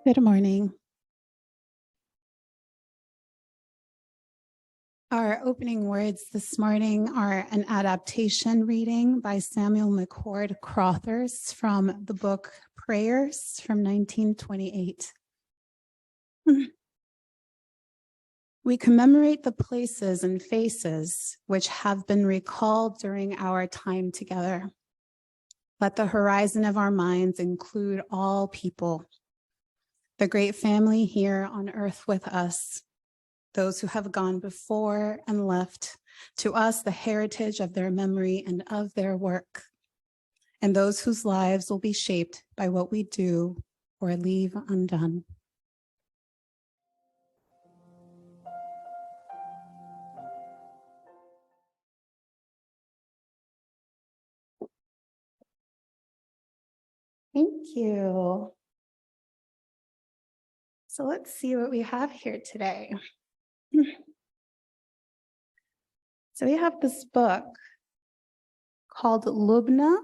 Good morning. Our opening words this morning are an adaptation reading by Samuel McCord Crothers from the book Prayers from 1928. We commemorate the places and faces which have been recalled during our time together. Let the horizon of our minds include all people, the great family here on earth with us, those who have gone before and left to us the heritage of their memory and of their work, and those whose lives will be shaped by what we do or leave undone. Thank you. So let's see what we have here today. So we have this book called Lubna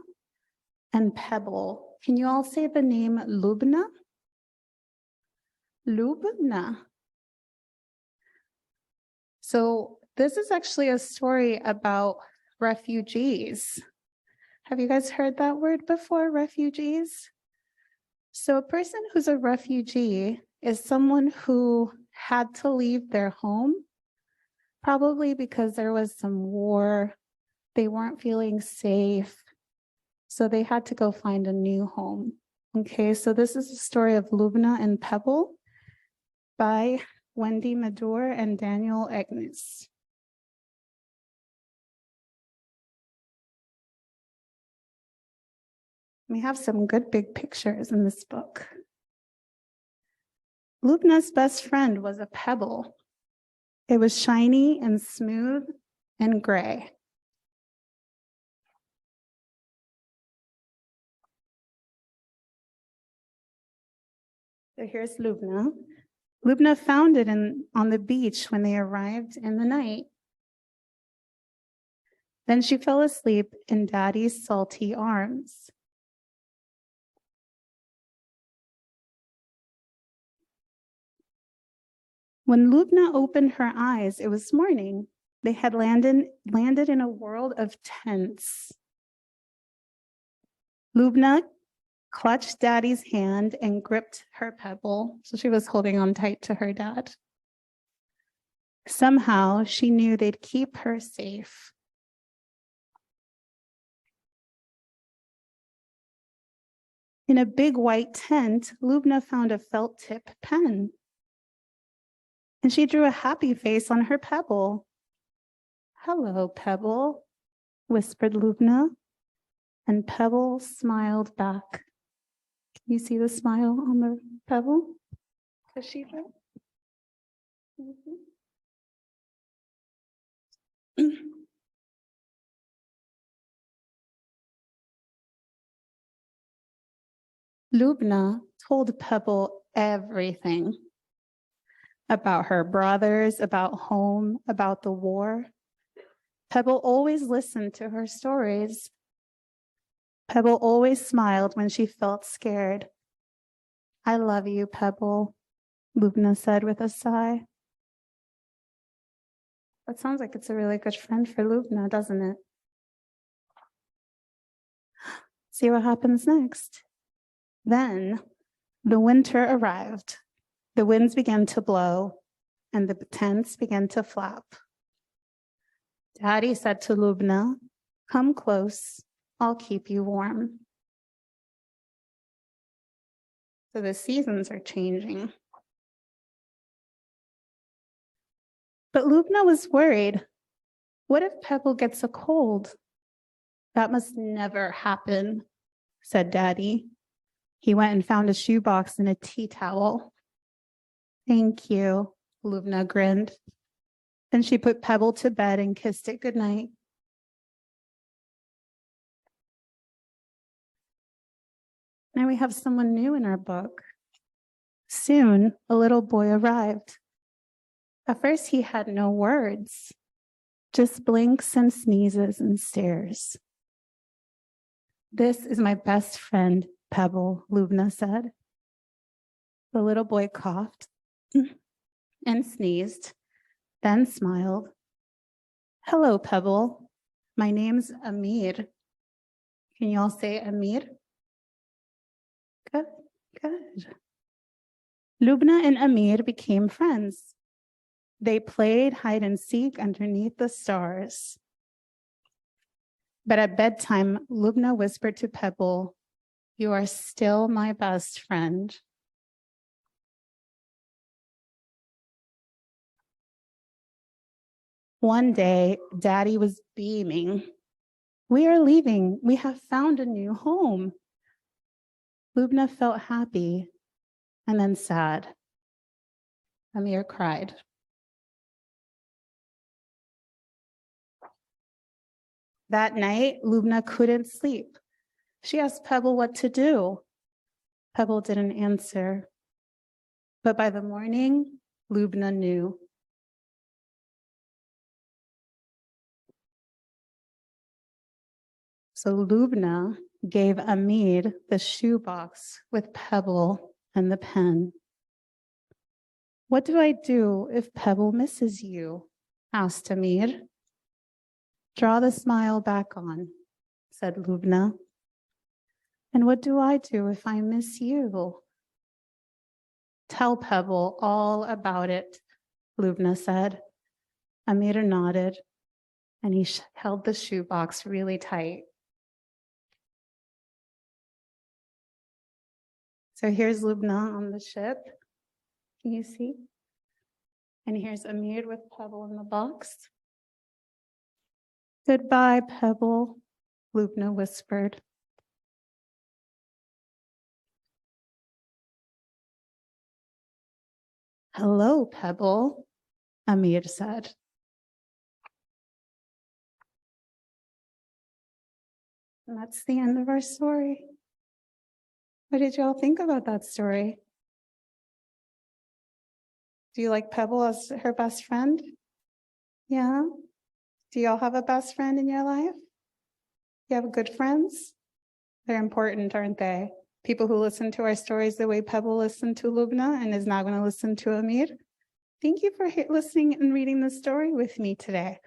and Pebble. Can you all say the name Lubna? Lubna. So this is actually a story about refugees. Have you guys heard that word before, refugees? So a person who's a refugee is someone who had to leave their home, probably because there was some war, they weren't feeling safe, so they had to go find a new home. Okay, so this is the story of Lubna and Pebble by Wendy Madure and Daniel Egnes. We have some good big pictures in this book. Lubna's best friend was a pebble. It was shiny and smooth and gray. So here's Lubna. Lubna found it on the beach when they arrived in the night. Then she fell asleep in Daddy's salty arms. When Lubna opened her eyes, it was morning. They had landed in a world of tents. Lubna clutched Daddy's hand and gripped her pebble, so she was holding on tight to her dad. Somehow, she knew they'd keep her safe. In a big white tent, Lubna found a felt tip pen. And she drew a happy face on her pebble. "Hello, Pebble," whispered Lubna, and Pebble smiled back. Can you see the smile on the pebble? Does she do? Lubna told Pebble everything about her brothers, about home, about the war. Pebble always listened to her stories. Pebble always smiled when she felt scared. "I love you, Pebble," Lubna said with a sigh. That sounds like it's a really good friend for Lubna, doesn't it? See what happens next. Then the winter arrived. The winds began to blow and the tents began to flap. Daddy said to Lubna, "Come close, I'll keep you warm." So the seasons are changing. But Lubna was worried. What if Pebble gets a cold? "That must never happen," said Daddy. He went and found a shoebox and a tea towel. "Thank you," Lubna grinned. Then she put Pebble to bed and kissed it goodnight. Now we have someone new in our book. Soon, a little boy arrived. At first, he had no words, just blinks and sneezes and stares. "This is my best friend, Pebble," Lubna said. The little boy coughed and sneezed, then smiled. Hello, Pebble. My name's Amir. Can you all say Amir? Good, good. Lubna and Amir became friends. They played hide and seek underneath the stars. But at bedtime, Lubna whispered to Pebble, "You are still my best friend." One day, Daddy was beaming. "We are leaving. We have found a new home." Lubna felt happy and then sad. Amir cried. That night, Lubna couldn't sleep. She asked Pebble what to do. Pebble didn't answer. But by the morning, Lubna knew. So Lubna gave Amir the shoebox with Pebble and the pen. "What do I do if Pebble misses you?" asked Amir. "Draw the smile back on," said Lubna. "And what do I do if I miss you?" "Tell Pebble all about it," Lubna said. Amir nodded, and he held the shoebox really tight. So here's Lubna on the ship. Can you see? And here's Amir with Pebble in the box. "Goodbye, Pebble," Lubna whispered. "Hello, Pebble," Amir said. And that's the end of our story. What did y'all think about that story? Do you like Pebble as her best friend? Yeah? Do y'all have a best friend in your life? You have good friends? They're important, aren't they? People who listen to our stories the way Pebble listened to Lubna and is now going to listen to Amir. Thank you for listening and reading the story with me today.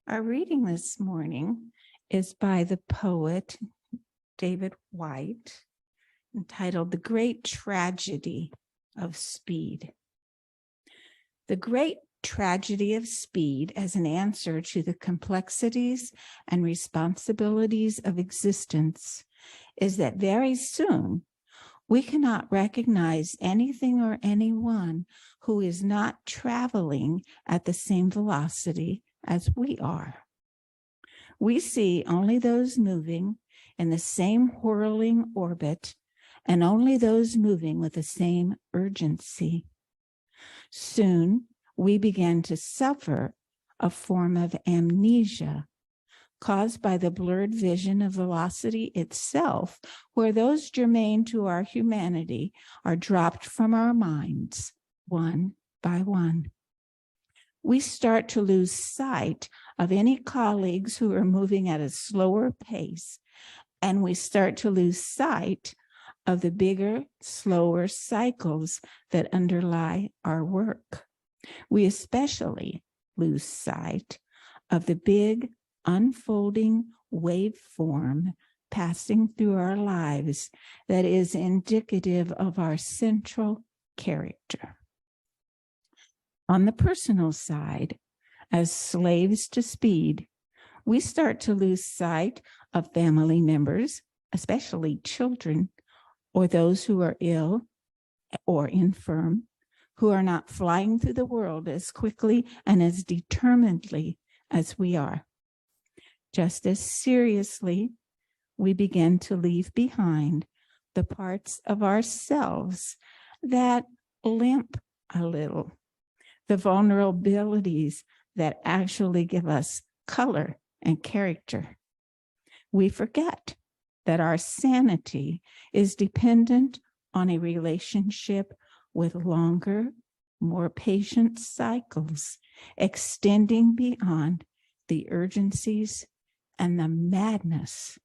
Our reading this morning is by the poet David White, entitled "The Great Tragedy of Speed." The great tragedy of speed as an answer to the complexities and responsibilities of existence is that very soon we cannot recognize anything or anyone who is not traveling at the same velocity as we are. We see only those moving in the same whirling orbit and only those moving with the same urgency. Soon, we begin to suffer a form of amnesia caused by the blurred vision of velocity itself, where those germane to our humanity are dropped from our minds one by one. We start to lose sight of any colleagues who are moving at a slower pace, and we start to lose sight of the bigger, slower cycles that underlie our work. We especially lose sight of the big, unfolding waveform passing through our lives that is indicative of our central character. On the personal side, as slaves to speed, we start to lose sight of family members, especially children, or those who are ill or infirm, who are not flying through the world as quickly and as determinedly as we are. Just as seriously, we begin to leave behind the parts of ourselves that limp a little, the vulnerabilities that actually give us color and character. We forget that our sanity is dependent on a relationship with longer, more patient cycles, extending beyond the urgencies and the madness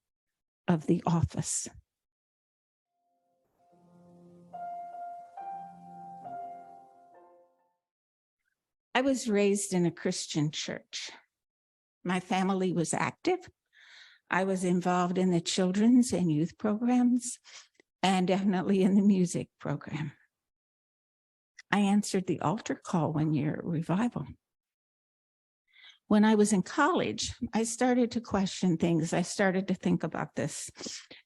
of the office. I was raised in a Christian church. My family was active. I was involved in the children's and youth programs, and definitely in the music program. I answered the altar call one year at revival. When I was in college, I started to question things. I started to think about this.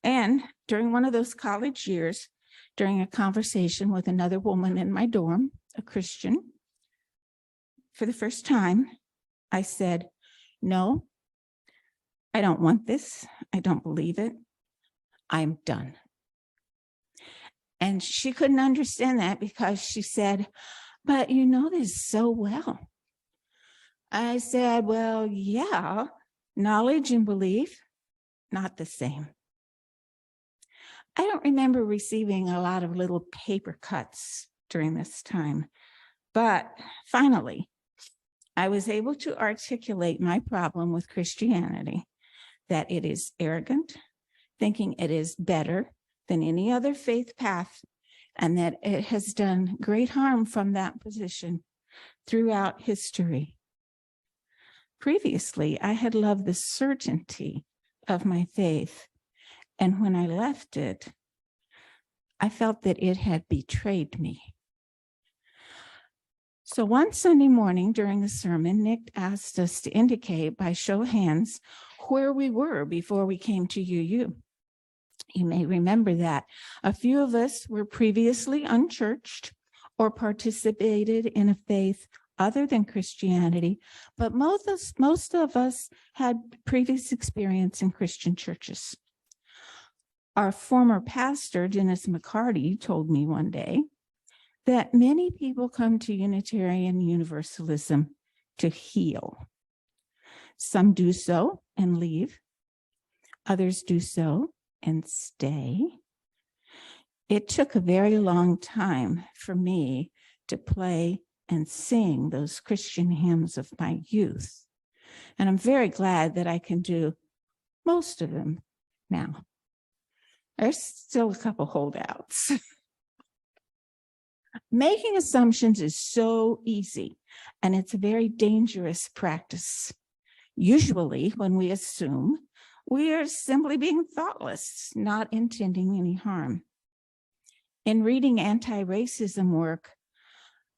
And during one of those college years, during a conversation with another woman in my dorm, a Christian, for the first time, I said, "No, I don't want this. I don't believe it. I'm done." And she couldn't understand that because she said, "But you know this so well." I said, "Well, yeah, knowledge and belief, not the same." I don't remember receiving a lot of little paper cuts during this time, but finally, I was able to articulate my problem with Christianity, that it is arrogant, thinking it is better than any other faith path, and that it has done great harm from that position throughout history. Previously, I had loved the certainty of my faith, and when I left it, I felt that it had betrayed me. So one Sunday morning during the sermon, Nick asked us to indicate by show of hands where we were before we came to UU. You may remember that a few of us were previously unchurched or participated in a faith other than Christianity, but most of us had previous experience in Christian churches. Our former pastor, Dennis McCarty, told me one day that many people come to Unitarian Universalism to heal. Some do so and leave. Others do so and stay. It took a very long time for me to play and sing those Christian hymns of my youth. And I'm very glad that I can do most of them now. There's still a couple holdouts. Making assumptions is so easy, and it's a very dangerous practice. Usually, when we assume, we are simply being thoughtless, not intending any harm. In reading anti-racism work,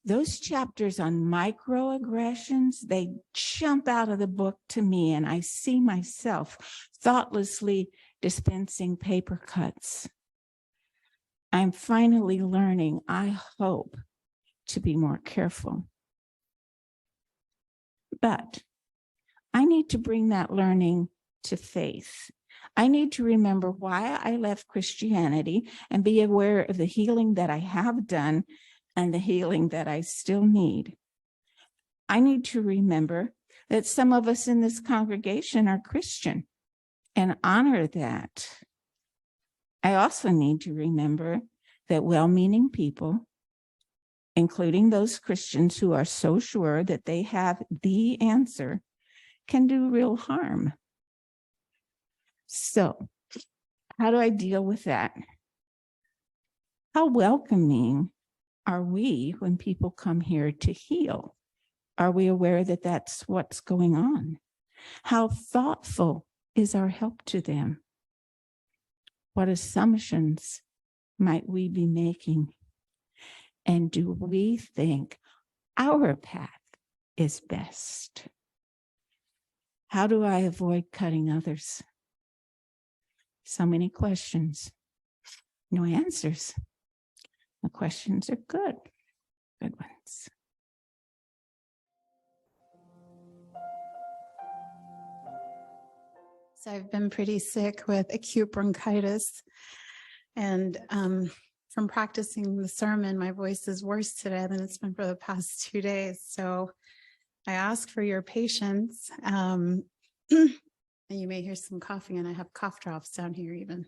those chapters on microaggressions, they jump out of the book to me, and I see myself thoughtlessly dispensing paper cuts. I'm finally learning, I hope, to be more careful. But I need to bring that learning to faith. I need to remember why I left Christianity and be aware of the healing that I have done and the healing that I still need. I need to remember that some of us in this congregation are Christian and honor that. I also need to remember that well-meaning people, including those Christians who are so sure that they have the answer, can do real harm. So, how do I deal with that? How welcoming are we when people come here to heal? Are we aware that that's what's going on? How thoughtful is our help to them? What assumptions might we be making? And do we think our path is best? How do I avoid cutting others? So many questions, no answers. The questions are good ones. So I've been pretty sick with acute bronchitis, and from practicing the sermon, my voice is worse today than it's been for the past 2 days. So I ask for your patience. And you may hear some coughing, and I have cough drops down here even.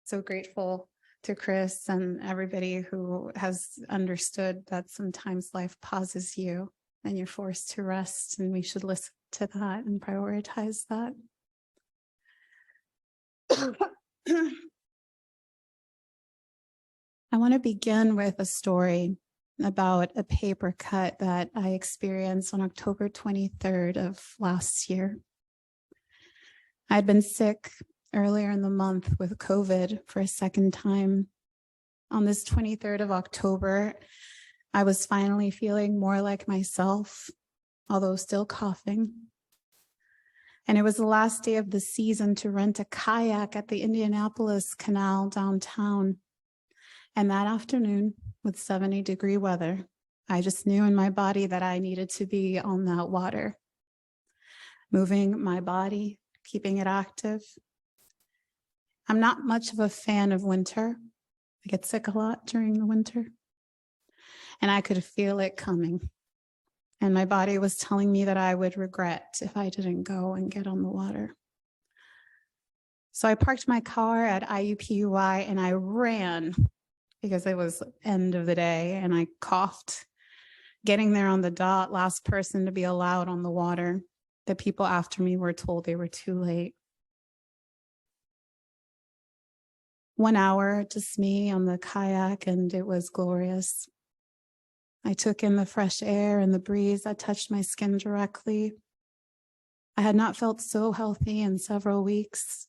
So grateful to Chris and everybody who has understood that sometimes life pauses you and you're forced to rest, and we should listen to that and prioritize that. I want to begin with a story about a paper cut that I experienced on October 23rd of last year. I had been sick earlier in the month with COVID for a second time. On this 23rd of October, I was finally feeling more like myself, although still coughing. And it was the last day of the season to rent a kayak at the Indianapolis Canal downtown. And that afternoon, with 70-degree weather, I just knew in my body that I needed to be on that water, moving my body, keeping it active. I'm not much of a fan of winter. I get sick a lot during the winter. And I could feel it coming. And my body was telling me that I would regret if I didn't go and get on the water. So I parked my car at IUPUI and I ran because it was end of the day and I coughed. Getting there on the dot, last person to be allowed on the water. The people after me were told they were too late. 1 hour, just me on the kayak, and it was glorious. I took in the fresh air and the breeze that touched my skin directly. I had not felt so healthy in several weeks.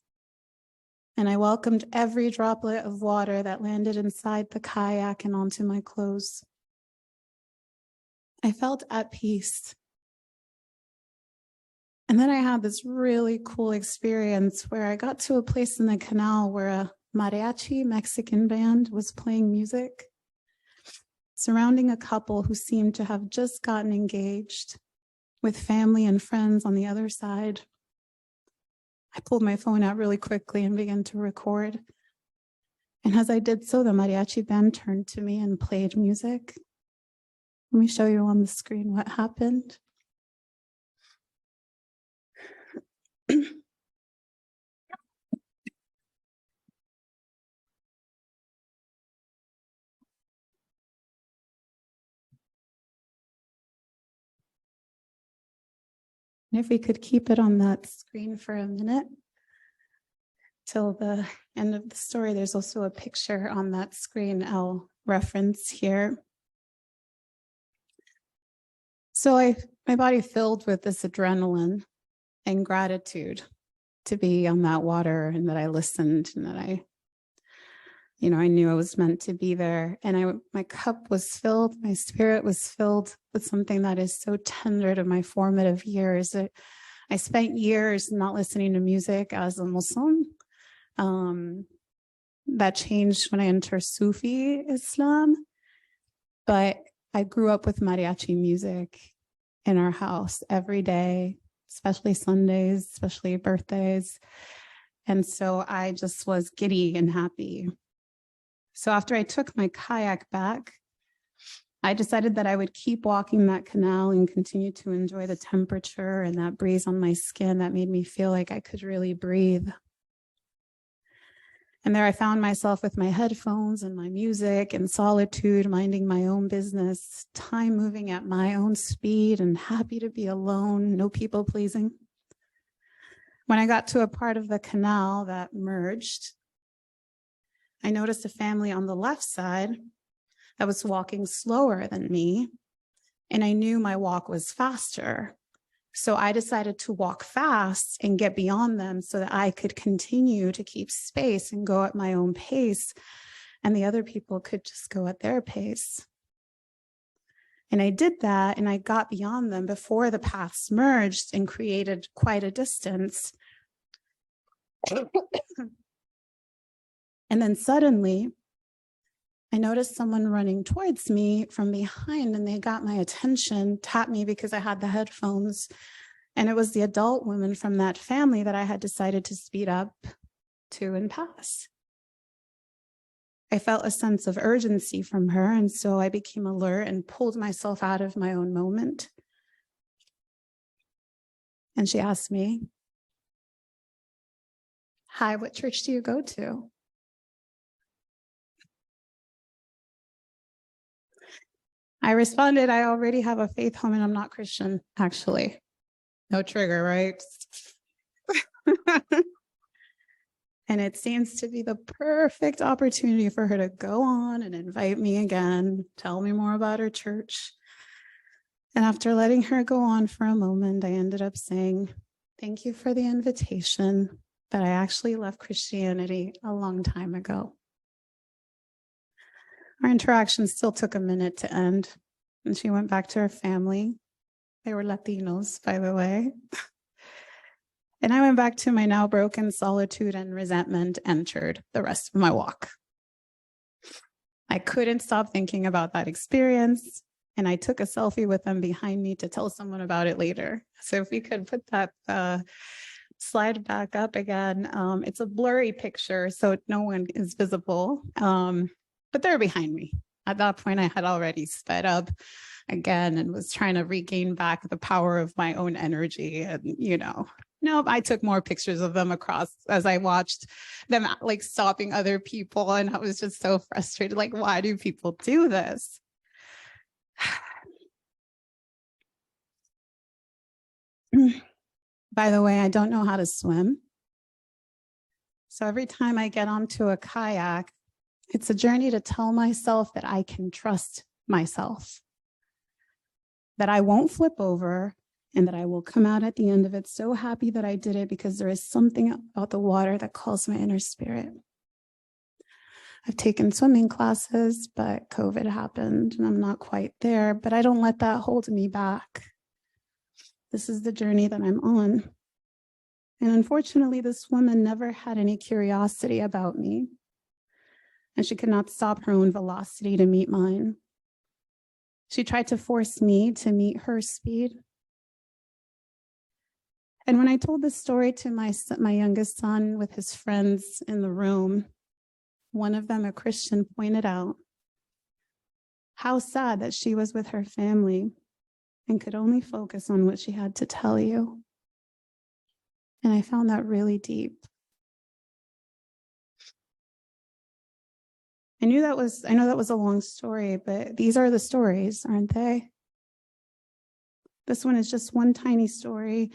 And I welcomed every droplet of water that landed inside the kayak and onto my clothes. I felt at peace. And then I had this really cool experience where I got to a place in the canal where a mariachi Mexican band was playing music, surrounding a couple who seemed to have just gotten engaged, with family and friends on the other side. I pulled my phone out really quickly and began to record. And as I did so, the mariachi band turned to me and played music. Let me show you on the screen what happened. And if we could keep it on that screen for a minute till the end of the story, there's also a picture on that screen I'll reference here. So my body filled with this adrenaline and gratitude to be on that water, and that I listened, and that I knew I was meant to be there. And my cup was filled, my spirit was filled with something that is so tender to my formative years. I spent years not listening to music as a Muslim. That changed when I entered Sufi Islam. But I grew up with mariachi music in our house every day, especially Sundays, especially birthdays. And so I just was giddy and happy. So after I took my kayak back, I decided that I would keep walking that canal and continue to enjoy the temperature and that breeze on my skin that made me feel like I could really breathe. And there I found myself with my headphones and my music in solitude, minding my own business, time moving at my own speed, and happy to be alone, no people pleasing. When I got to a part of the canal that merged, I noticed a family on the left side that was walking slower than me, and I knew my walk was faster. So I decided to walk fast and get beyond them so that I could continue to keep space and go at my own pace, and the other people could just go at their pace. And I did that, and I got beyond them before the paths merged and created quite a distance. And then suddenly, I noticed someone running towards me from behind, and they got my attention, tapped me because I had the headphones. And it was the adult woman from that family that I had decided to speed up to and pass. I felt a sense of urgency from her, and so I became alert and pulled myself out of my own moment. And she asked me, "Hi, what church do you go to?" I responded, "I already have a faith home and I'm not Christian, actually." No trigger, right? And it seems to be the perfect opportunity for her to go on and invite me again, tell me more about her church. And after letting her go on for a moment, I ended up saying, "Thank you for the invitation, but I actually left Christianity a long time ago." Our interaction still took a minute to end, and she went back to her family. They were Latinos, by the way. And I went back to my now broken solitude and resentment, entered the rest of my walk. I couldn't stop thinking about that experience, and I took a selfie with them behind me to tell someone about it later. So if we could put that slide back up again. It's a blurry picture, so no one is visible, but they're behind me. At that point, I had already sped up again and was trying to regain back the power of my own energy. And, nope, I took more pictures of them across as I watched them like stopping other people. And I was just so frustrated. Like, why do people do this? By the way, I don't know how to swim. So every time I get onto a kayak, it's a journey to tell myself that I can trust myself, that I won't flip over, and that I will come out at the end of it so happy that I did it, because there is something about the water that calls my inner spirit. I've taken swimming classes, but COVID happened and I'm not quite there, but I don't let that hold me back. This is the journey that I'm on. And unfortunately, this woman never had any curiosity about me, and she could not stop her own velocity to meet mine. She tried to force me to meet her speed. And when I told this story to my youngest son with his friends in the room, one of them, a Christian, pointed out how sad that she was with her family and could only focus on what she had to tell you. And I found that really deep. I know that was a long story, but these are the stories, aren't they? This one is just one tiny story,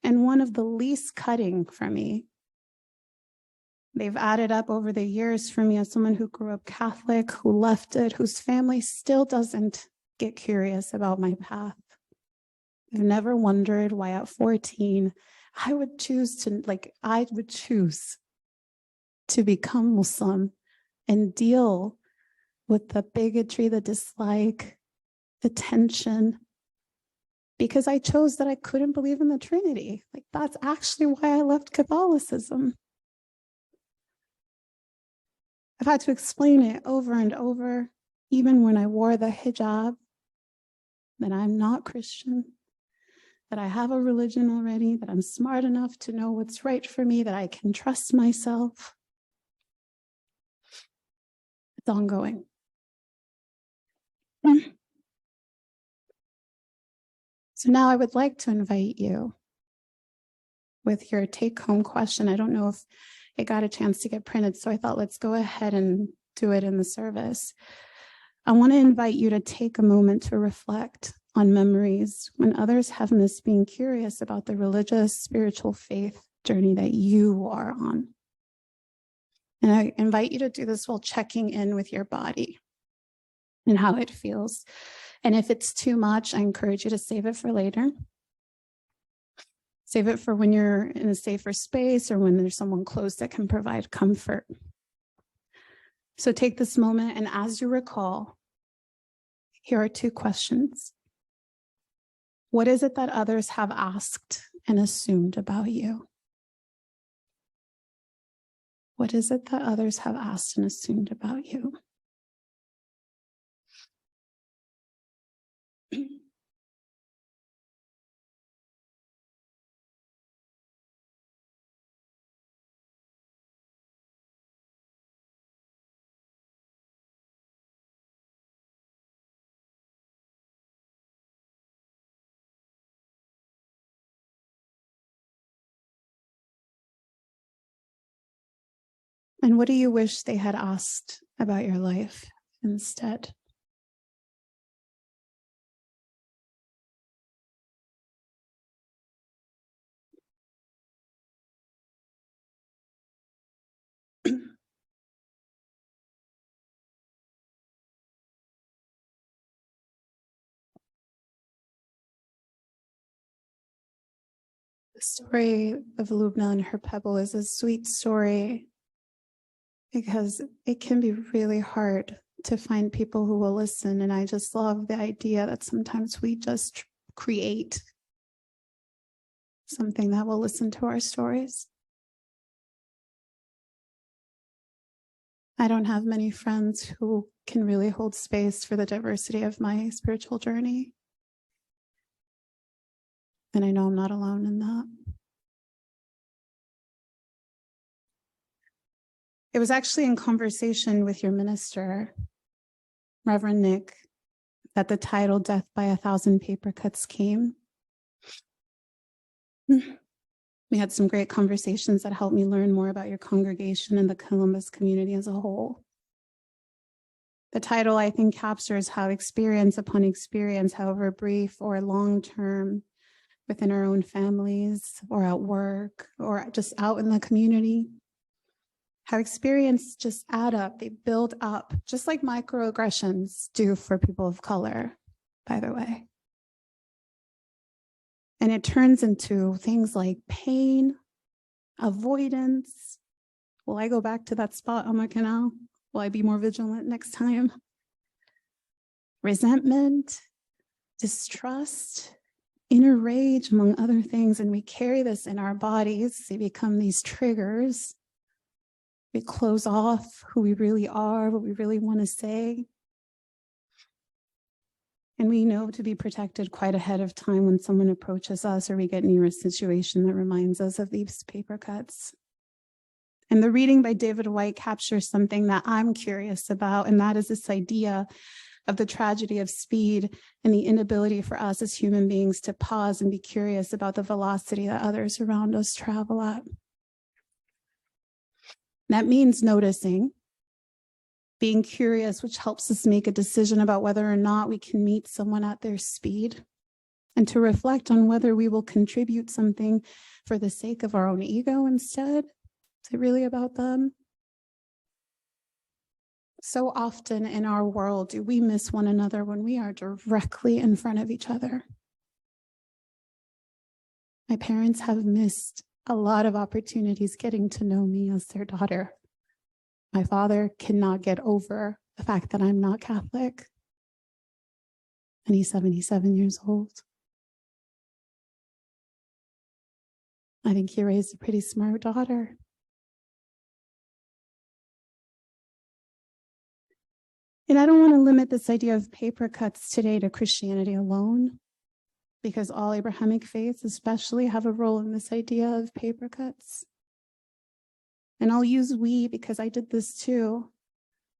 and one of the least cutting for me. They've added up over the years for me as someone who grew up Catholic, who left it, whose family still doesn't get curious about my path. I've never wondered why at 14 I would choose to become Muslim and deal with the bigotry, the dislike, the tension, because I chose that I couldn't believe in the Trinity. Like, that's actually why I left Catholicism. I've had to explain it over and over, even when I wore the hijab, that I'm not Christian, that I have a religion already, that I'm smart enough to know what's right for me, that I can trust myself. It's ongoing. So now I would like to invite you with your take-home question. I don't know if it got a chance to get printed, so I thought let's go ahead and do it in the service. I want to invite you to take a moment to reflect on memories when others have missed being curious about the religious, spiritual faith journey that you are on. And I invite you to do this while checking in with your body and how it feels. And if it's too much, I encourage you to save it for later. Save it for when you're in a safer space or when there's someone close that can provide comfort. So take this moment, and as you recall, here are two questions. What is it that others have asked and assumed about you? What is it that others have asked and assumed about you? And what do you wish they had asked about your life instead? The story of Lubna and her pebble is a sweet story because it can be really hard to find people who will listen. And I just love the idea that sometimes we just create something that will listen to our stories. I don't have many friends who can really hold space for the diversity of my spiritual journey. And I know I'm not alone in that. It was actually in conversation with your minister, Reverend Nick, that the title Death by a Thousand Paper Cuts came. We had some great conversations that helped me learn more about your congregation and the Columbus community as a whole. The title, I think, captures how experience upon experience, however brief or long-term, within our own families or at work or just out in the community, how experience just add up, they build up, just like microaggressions do for people of color, by the way. And it turns into things like pain, avoidance. Will I go back to that spot on my canal? Will I be more vigilant next time? Resentment, distrust, inner rage, among other things. And we carry this in our bodies. They become these triggers. We close off who we really are, what we really want to say. And we know to be protected quite ahead of time when someone approaches us or we get near a situation that reminds us of these paper cuts. And the reading by David White captures something that I'm curious about, and that is this idea of the tragedy of speed and the inability for us as human beings to pause and be curious about the velocity that others around us travel at. That means noticing, being curious, which helps us make a decision about whether or not we can meet someone at their speed, and to reflect on whether we will contribute something for the sake of our own ego instead. Is it really about them? So often in our world, do we miss one another when we are directly in front of each other? My parents have missed a lot of opportunities getting to know me as their daughter. My father cannot get over the fact that I'm not Catholic, and he's 77 years old. I think he raised a pretty smart daughter. And I don't want to limit this idea of paper cuts today to Christianity alone, because all Abrahamic faiths especially have a role in this idea of paper cuts. And I'll use we because I did this too,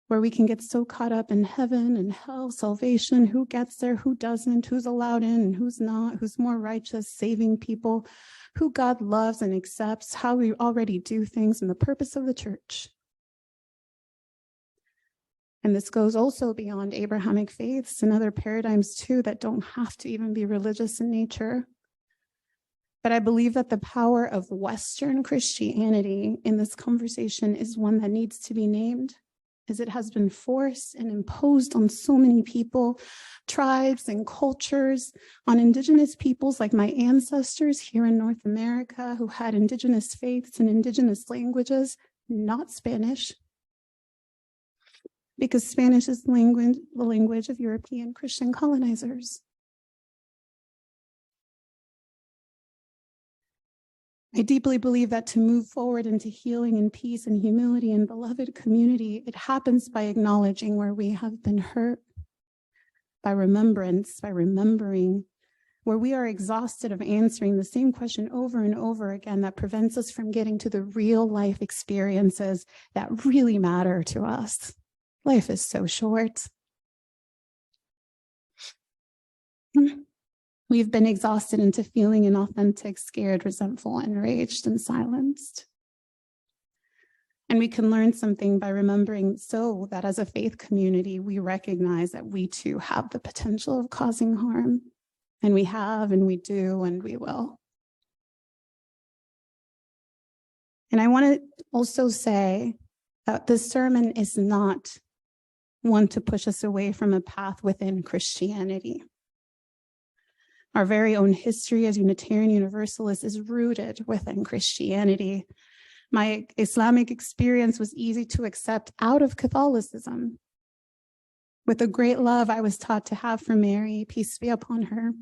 where we can get so caught up in heaven and hell, salvation, who gets there, who doesn't, who's allowed in and who's not, who's more righteous, saving people, who God loves and accepts, how we already do things, and the purpose of the church. And this goes also beyond Abrahamic faiths and other paradigms too that don't have to even be religious in nature. But I believe that the power of Western Christianity in this conversation is one that needs to be named, as it has been forced and imposed on so many people, tribes and cultures, on indigenous peoples like my ancestors here in North America who had indigenous faiths and indigenous languages, not Spanish, because Spanish is the language of European Christian colonizers. I deeply believe that to move forward into healing and peace and humility and beloved community, it happens by acknowledging where we have been hurt, by remembrance, by remembering, where we are exhausted of answering the same question over and over again that prevents us from getting to the real life experiences that really matter to us. Life is so short. We've been exhausted into feeling inauthentic, scared, resentful, enraged, and silenced. And we can learn something by remembering so that as a faith community, we recognize that we too have the potential of causing harm. And we have, and we do, and we will. And I want to also say that this sermon is not one to push us away from a path within Christianity. Our very own history as Unitarian Universalists is rooted within Christianity. My Islamic experience was easy to accept out of Catholicism. With the great love I was taught to have for Mary, peace be upon her.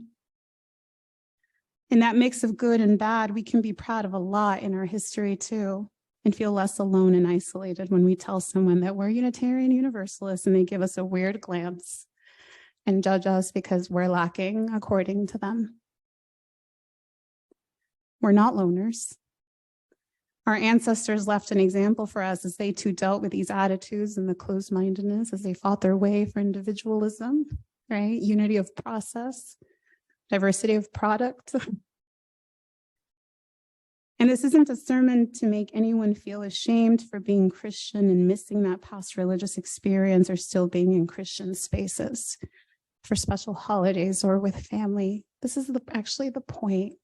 In that mix of good and bad, we can be proud of a lot in our history too, and feel less alone and isolated when we tell someone that we're Unitarian Universalists and they give us a weird glance and judge us because we're lacking according to them. We're not loners. Our ancestors left an example for us as they too dealt with these attitudes and the closed-mindedness as they fought their way for individualism, right? Unity of process, diversity of product. And this isn't a sermon to make anyone feel ashamed for being Christian and missing that past religious experience or still being in Christian spaces for special holidays or with family. This is actually the point,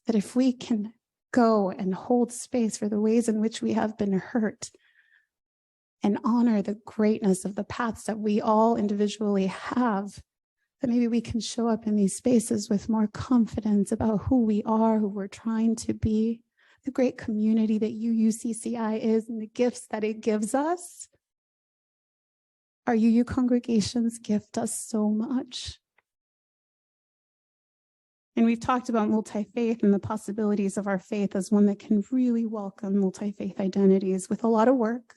that if we can go and hold space for the ways in which we have been hurt and honor the greatness of the paths that we all individually have, that maybe we can show up in these spaces with more confidence about who we are, who we're trying to be, the great community that UUCCI is and the gifts that it gives us. Our UU congregations gift us so much. And we've talked about multi-faith and the possibilities of our faith as one that can really welcome multi-faith identities with a lot of work.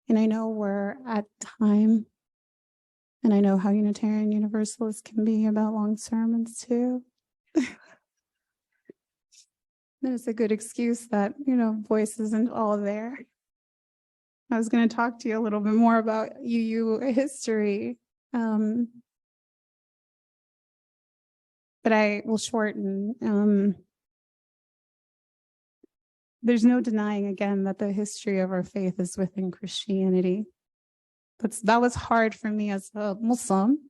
And I know we're at time, and I know how Unitarian Universalists can be about long sermons too. There's a good excuse that, voice isn't all there. I was going to talk to you a little bit more about UU history. But I will shorten. There's no denying, again, that the history of our faith is within Christianity. That was hard for me as a Muslim,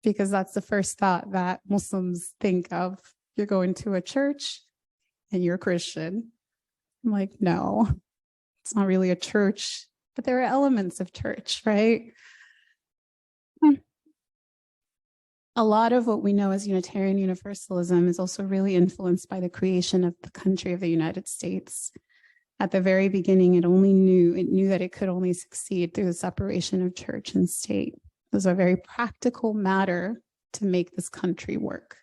because that's the first thought that Muslims think of. You're going to a church and you're Christian. I'm like, no, it's not really a church, but there are elements of church, right? A lot of what we know as Unitarian Universalism is also really influenced by the creation of the country of the United States. At the very beginning, it knew that it could only succeed through the separation of church and state. It was a very practical matter to make this country work.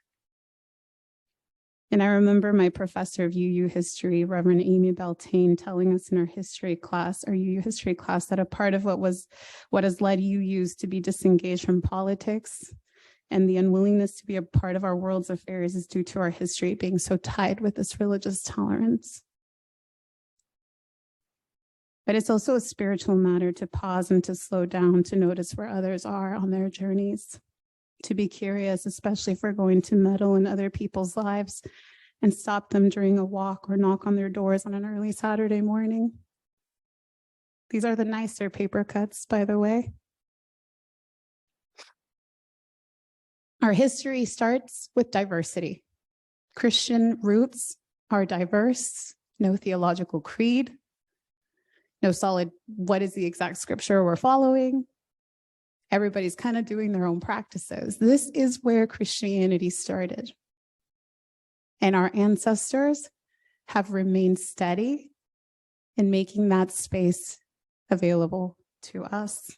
And I remember my professor of UU history, Reverend Amy Beltane, telling us in our UU history class, that a part of what has led UUs to be disengaged from politics and the unwillingness to be a part of our world's affairs is due to our history being so tied with this religious tolerance. But it's also a spiritual matter to pause and to slow down, to notice where others are on their journeys, to be curious, especially if we're going to meddle in other people's lives and stop them during a walk or knock on their doors on an early Saturday morning. These are the nicer paper cuts, by the way. Our history starts with diversity. Christian roots are diverse, no theological creed, no solid, what is the exact scripture we're following? Everybody's kind of doing their own practices. This is where Christianity started. And our ancestors have remained steady in making that space available to us.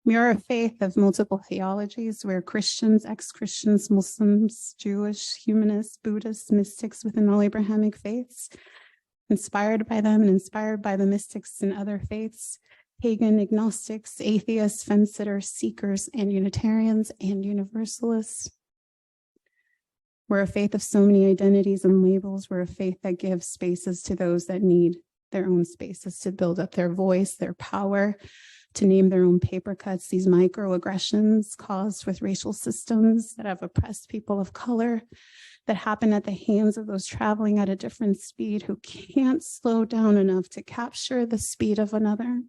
We are a faith of multiple theologies. We're Christians, ex-Christians, Muslims, Jewish, humanists, Buddhists, mystics within all Abrahamic faiths, inspired by them and inspired by the mystics in other faiths, pagan, agnostics, atheists, fence-sitters, seekers, and Unitarians and Universalists. We're a faith of so many identities and labels. We're a faith that gives spaces to those that need their own spaces to build up their voice, their power, to name their own paper cuts, these microaggressions caused with racial systems that have oppressed people of color, that happen at the hands of those traveling at a different speed who can't slow down enough to capture the speed of another.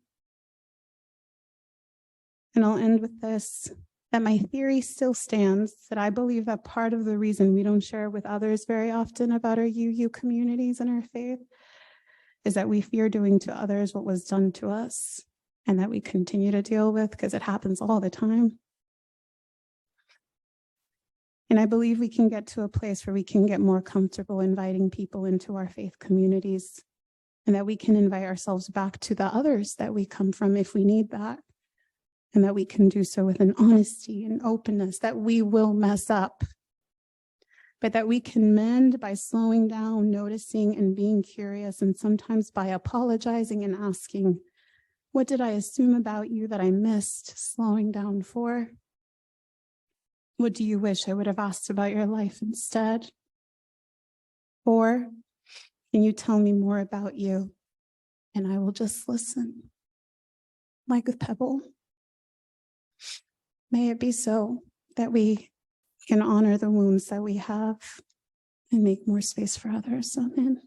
And I'll end with this, that my theory still stands, that I believe that part of the reason we don't share with others very often about our UU communities and our faith is that we fear doing to others what was done to us. and that we continue to deal with because it happens all the time. And I believe we can get to a place where we can get more comfortable inviting people into our faith communities, and that we can invite ourselves back to the others that we come from if we need that. And that we can do so with an honesty and openness that we will mess up, but that we can mend by slowing down, noticing, and being curious, and sometimes by apologizing and asking, what did I assume about you that I missed slowing down for? What do you wish I would have asked about your life instead? Or can you tell me more about you? And I will just listen, like with Pebble. May it be so that we can honor the wounds that we have and make more space for others. Amen.